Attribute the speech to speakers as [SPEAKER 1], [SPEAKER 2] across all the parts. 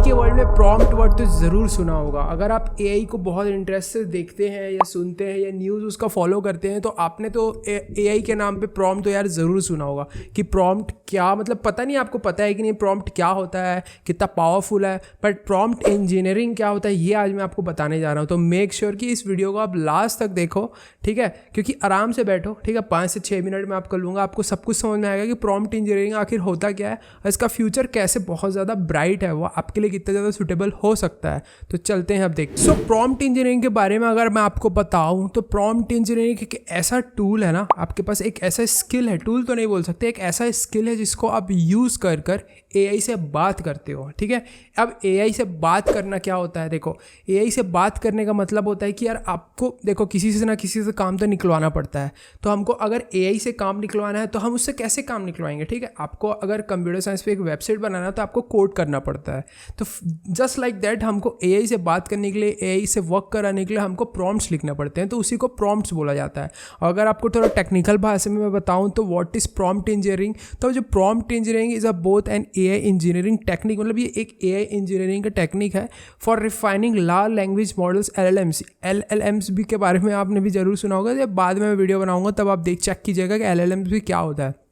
[SPEAKER 1] के वर्ल्ड में prompt word तो ज़रूर सुना होगा। अगर आप एआई को बहुत इंटरेस्ट से देखते हैं या सुनते हैं या न्यूज़ उसका फॉलो करते हैं तो आपने तो एआई के नाम पे प्रॉम्प्ट तो यार ज़रूर सुना होगा कि प्रॉम्प्ट क्या मतलब, पता नहीं आपको पता है कि नहीं प्रॉम्प्ट क्या होता है, कितना पावरफुल है, बट प्रॉम्प्ट इंजीनियरिंग क्या होता है ये आज मैं आपको बताने जा रहा हूँ। तो मेक श्योर कि इस वीडियो को आप लास्ट तक देखो, ठीक है, क्योंकि आराम से बैठो, ठीक है, 5 से 6 मिनट में आपको लूँगा, आपको सब कुछ समझ में आएगा कि प्रॉम्प्ट इंजीनियरिंग आखिर होता क्या है और इसका फ्यूचर कैसे बहुत ज़्यादा ब्राइट है, वो आपके लिए कितना ज़्यादा सूटेबल हो सकता है। तो चलते हैं अब देखते। सो प्रॉम्प्ट इंजीनियरिंग के बारे में अगर मैं आपको बताऊं तो प्रॉम्प्ट इंजीनियरिंग एक ऐसा टूल है ना, आपके पास एक ऐसा स्किल है, टूल तो नहीं बोल सकते, एक ऐसा स्किल है जिसको आप यूज़ कर कर एआई से बात करते हो, ठीक है। अब एआई से बात करना क्या होता है, देखो एआई से बात करने का मतलब होता है कि यार आपको देखो किसी से ना किसी से काम तो निकलवाना पड़ता है, तो हमको अगर एआई से काम निकलवाना है तो हम उससे कैसे काम निकलवाएंगे, ठीक है। आपको अगर कंप्यूटर साइंस पे एक वेबसाइट बनाना है तो आपको कोड करना पड़ता है, तो जस्ट लाइक दैट हमको एआई से बात करने के लिए, एआई से वर्क कराने के लिए हमको प्रॉम्प्ट्स लिखना पड़ते हैं, तो उसी को प्रॉम्प्ट्स बोला जाता है। और अगर आपको थोड़ा टेक्निकल भाषा में मैं बताऊं तो व्हाट इज़ प्रॉम्प्ट इंजीनियरिंग, तो जो prompt engineering is a both an AI engineering technique, मतलब ये एक एआई इंजीनियरिंग का टेक्निक है for refining large language models LLMs भी के बारे में आपने भी जरूर सुना होगा, जब बाद में मैं वीडियो बनाऊंगा तब आप चेक कीजिएगा कि एलएलएम्स भी क्या होता है।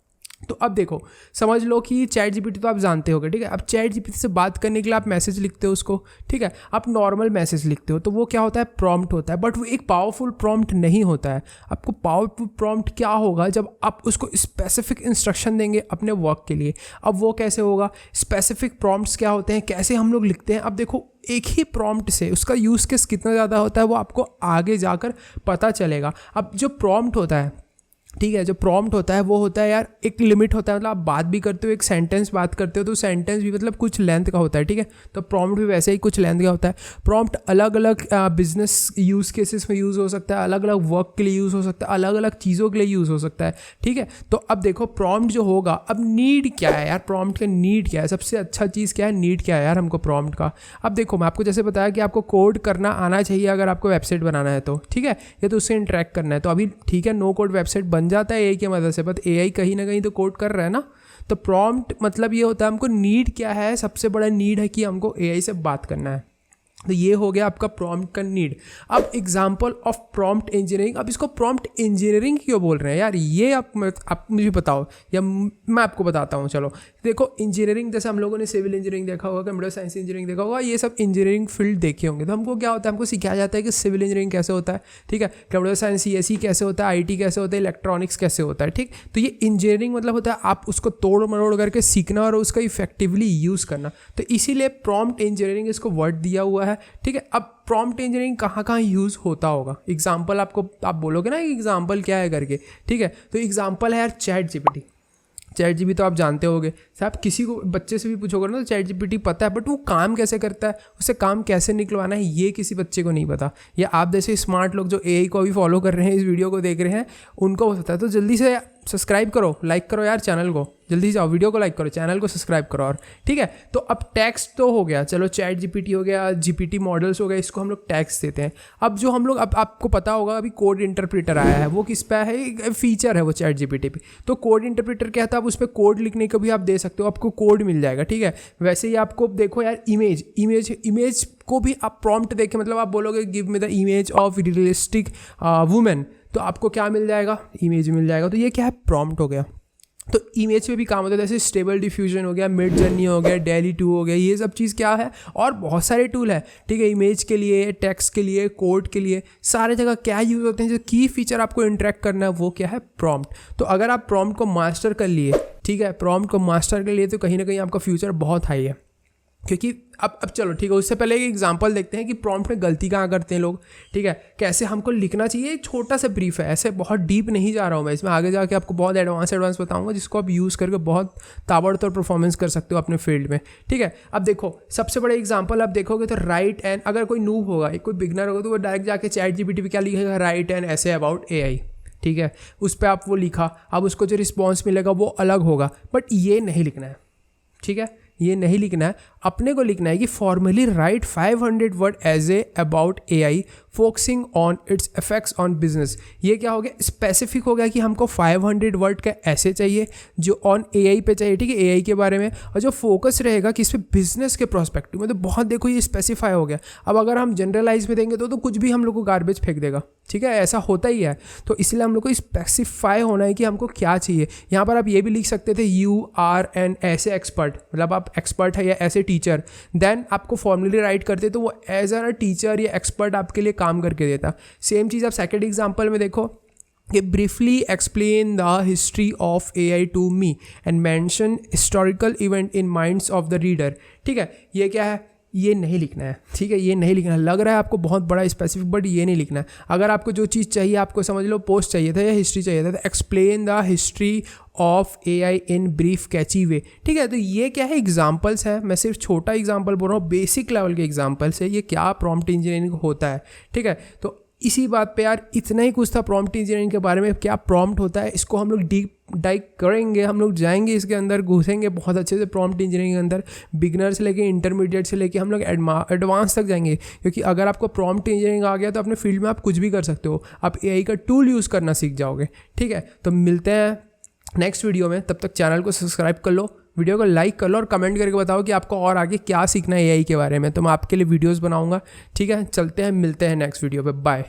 [SPEAKER 1] तो अब देखो समझ लो कि चैट जीपीटी तो आप जानते होगे, ठीक है। अब चैट जीपीटी से बात करने के लिए आप मैसेज लिखते हो उसको, ठीक है, आप नॉर्मल मैसेज लिखते हो तो वो क्या होता है, प्रॉम्प्ट होता है, बट वो एक पावरफुल प्रॉम्प्ट नहीं होता है। आपको पावरफुल प्रॉम्प्ट क्या होगा, जब आप उसको स्पेसिफिक इंस्ट्रक्शन देंगे अपने वर्क के लिए। अब वो कैसे होगा, स्पेसिफिक प्रॉम्प्ट्स क्या होते हैं, कैसे हम लोग लिखते हैं। अब देखो एक ही प्रॉम्प्ट से उसका यूज़ केस कितना ज़्यादा होता है वो आपको आगे जाकर पता चलेगा। अब जो प्रॉम्प्ट होता है, ठीक है, जो प्रॉम्प्ट होता है वो होता है यार एक लिमिट होता है, मतलब आप बात भी करते हो, एक सेंटेंस बात करते हो तो सेंटेंस भी मतलब कुछ लेंथ का होता है, ठीक है। तो प्रॉम्प्ट भी वैसे ही कुछ लेंथ का होता है। प्रॉम्प्ट अलग अलग बिजनेस यूज़ केसेस में यूज़ हो सकता है, अलग अलग वर्क के लिए यूज़ हो सकता है, अलग अलग चीज़ों के लिए यूज़ हो सकता है, ठीक है। तो अब देखो प्रॉम्प्ट जो होगा, अब नीड क्या है यार, प्रॉम्प्ट का नीड क्या है, सबसे अच्छा चीज़ क्या है, नीड क्या है यार हमको प्रॉम्प्ट का। अब देखो मैं आपको जैसे बताया कि आपको कोड करना आना चाहिए अगर आपको वेबसाइट बनाना है तो, ठीक है, या तो उससे इंटरेक्ट करना है तो अभी ठीक है, नो कोड वेबसाइट बन जाता है एआई की मदद से, बट एआई कहीं ना कहीं तो कोड कर रहा है ना। तो प्रॉम्प्ट मतलब ये होता है हमको नीड क्या है, सबसे बड़ा नीड है कि हमको एआई से बात करना है, तो ये हो गया आपका प्रॉम्प्ट का नीड। अब एग्जांपल ऑफ प्रॉम्प्ट इंजीनियरिंग, अब इसको प्रॉम्प्ट इंजीनियरिंग क्यों बोल रहे हैं यार, ये आप मुझे बताओ या मैं आपको बताता हूँ। चलो देखो इंजीनियरिंग, जैसे हम लोगों ने सिविल इंजीनियरिंग देखा होगा, कंप्यूटर साइंस इंजीनियरिंग देखा होगा, ये सब इंजीनियरिंग फील्ड देखे होंगे। तो हमको क्या होता है, हमको सिखाया जाता है कि सिविल इंजीनियरिंग कैसे होता है, ठीक है, कंप्यूटर साइंस सीएसई कैसे होता है, आईटी कैसे होता है, इलेक्ट्रॉनिक्स कैसे होता है, ठीक। तो ये इंजीनियरिंग मतलब होता है आप उसको तोड़ मरोड़ करके सीखना और उसका इफेक्टिवली यूज़ करना, तो इसीलिए प्रॉम्प्ट इंजीनियरिंग इसको वर्ड दिया हुआ है, ठीक है। अब प्रॉम्प्ट इंजीनियरिंग कहाँ कहाँ यूज़ होता होगा, एग्जाम्पल आपको आप बोलोगे ना एग्जाम्पल क्या है करके, ठीक है। तो एग्जाम्पल है यार चैट जीपीटी। चैट जीपीटी तो आप जानते होगे, आप किसी को बच्चे से भी पूछोगे ना तो चैट जीपीटी पता है, बट वो काम कैसे करता है, उससे काम कैसे निकलवाना है ये किसी बच्चे को नहीं पता। या आप जैसे स्मार्ट लोग जो एआई को अभी फॉलो कर रहे हैं, इस वीडियो को देख रहे हैं, उनको पता है। तो जल्दी से सब्सक्राइब करो, लाइक करो यार चैनल को, जल्दी जाओ वीडियो को लाइक करो, चैनल को सब्सक्राइब करो और, ठीक है। तो अब टैक्स तो हो गया, चलो चैट जीपीटी हो गया, जीपीटी मॉडल्स हो गए, इसको हम लोग टैक्स देते हैं। अब जो हम लोग, अब आपको पता होगा अभी कोड इंटरप्रेटर आया है, वो किस पे है, एक फीचर है वो चैट जीपीटी पे। तो कोड इंटरप्रेटर क्या था, अब उस पर कोड लिखने को भी आप दे सकते हो, आपको कोड मिल जाएगा, ठीक है। वैसे ही आपको देखो यार इमेज को भी आप प्रॉम्प्ट देखें, मतलब आप बोलोगे give me the image of realistic women, तो आपको क्या मिल जाएगा, इमेज मिल जाएगा। तो ये क्या है, प्रॉम्प्ट हो गया। तो इमेज पे भी काम होता है, जैसे स्टेबल डिफ्यूजन हो गया, मिड जर्नी हो गया, डेली 2 हो गया, ये सब चीज़ क्या है, और बहुत सारे टूल है, ठीक है। इमेज के लिए, टेक्स्ट के लिए, कोड के लिए, सारे जगह क्या यूज़ होते हैं, जो की फीचर आपको इंटरेक्ट करना है वो क्या है, प्रॉम्प्ट। तो अगर आप प्रॉम्प्ट को मास्टर कर लिए, ठीक है, प्रॉम्प्ट को मास्टर कर लिए तो कहीं ना कहीं आपका फ्यूचर बहुत हाई है, क्योंकि अब चलो ठीक है, उससे पहले एक एग्जांपल देखते हैं कि प्रॉम्प्ट में गलती कहाँ करते हैं लोग, ठीक है, कैसे हमको लिखना चाहिए। छोटा सा ब्रीफ है, ऐसे बहुत डीप नहीं जा रहा हूँ मैं इसमें, आगे जाके आपको बहुत एडवांस बताऊंगा जिसको आप यूज़ करके बहुत ताबड़तोड़ परफॉर्मेंस कर सकते हो अपने फील्ड में, ठीक है। अब देखो सबसे बड़ा एग्जाम्पल आप देखोगे तो राइट एन, अगर कोई नूब होगा, कोई बिगनर होगा, तो वो डायरेक्ट जाके चैट जीपीटी पे क्या लिखेगा, राइट एन ऐसे अबाउट एआई, ठीक है, उस पर आप वो लिखा, अब उसको जो रिस्पॉन्स मिलेगा वो अलग होगा, बट ये नहीं लिखना है, ठीक है, ये नहीं लिखना है, अपने को लिखना है कि formally write 500 word as a about AI focusing on its effects on business. ये क्या हो गया, स्पेसिफिक हो गया कि हमको 500 वर्ड का ऐसे चाहिए जो ऑन AI पे चाहिए, ठीक है, AI के बारे में, और जो फोकस रहेगा किस पे, बिजनेस के प्रोस्पेक्टिव में। तो बहुत देखो ये स्पेसिफाई हो गया। अब अगर हम जनरलाइज में देंगे तो कुछ भी हम लोग को गार्बेज फेंक देगा, ठीक है, ऐसा होता ही है। तो इसलिए हम लोग को स्पेसिफाई होना है कि हमको क्या चाहिए। यहाँ पर आप ये भी लिख सकते थे यू आर एन ऐसे एक्सपर्ट, मतलब आप एक्सपर्ट है या ऐसे टीचर, देन आपको फॉर्मली राइट करते तो वो एज अ टीचर या एक्सपर्ट आपके लिए काम करके देता। सेम चीज़ आप सेकेंड एग्जाम्पल में देखो कि briefly explain the history of AI to me and mention historical event in minds of the reader. ठीक है, ये क्या है, ये नहीं लिखना है, ठीक है, ये नहीं लिखना है। लग रहा है आपको बहुत बड़ा स्पेसिफिक, बट ये नहीं लिखना है। अगर आपको जो चीज़ चाहिए, आपको समझ लो पोस्ट चाहिए था या हिस्ट्री चाहिए था, तो explain the history of AI in brief catchy way, ठीक है। तो ये क्या है, एग्जाम्पल्स है, मैं सिर्फ छोटा एग्जाम्पल बोल रहा हूँ, बेसिक लेवल के एग्जाम्पल्स है, ये क्या प्रॉम्प्ट इंजीनियरिंग होता है, ठीक है। तो इसी बात पे यार इतना ही कुछ था प्रॉम्प्ट इंजीनियरिंग के बारे में। क्या प्रॉम्प्ट होता है, इसको हम लोग डीप डाइव करेंगे, हम लोग जाएंगे इसके अंदर, घुसेंगे बहुत अच्छे से प्रॉम्प्ट इंजीनियरिंग के अंदर, बिगनर से लेके इंटरमीडिएट से लेके हम लोग एडवांस तक जाएंगे। क्योंकि अगर आपको प्रॉम्प्ट इंजीनियरिंग आ गया तो अपने फील्ड में आप कुछ भी कर सकते हो, आप AI का टूल यूज़ करना सीख जाओगे, ठीक है। तो मिलते हैं नेक्स्ट वीडियो में, तब तक चैनल को सब्सक्राइब कर लो, वीडियो को लाइक कर लो और कमेंट करके बताओ कि आपको और आगे क्या सीखना है AI के बारे में, तो मैं आपके लिए वीडियोस बनाऊंगा, ठीक है। चलते हैं, मिलते हैं नेक्स्ट वीडियो पे, बाय।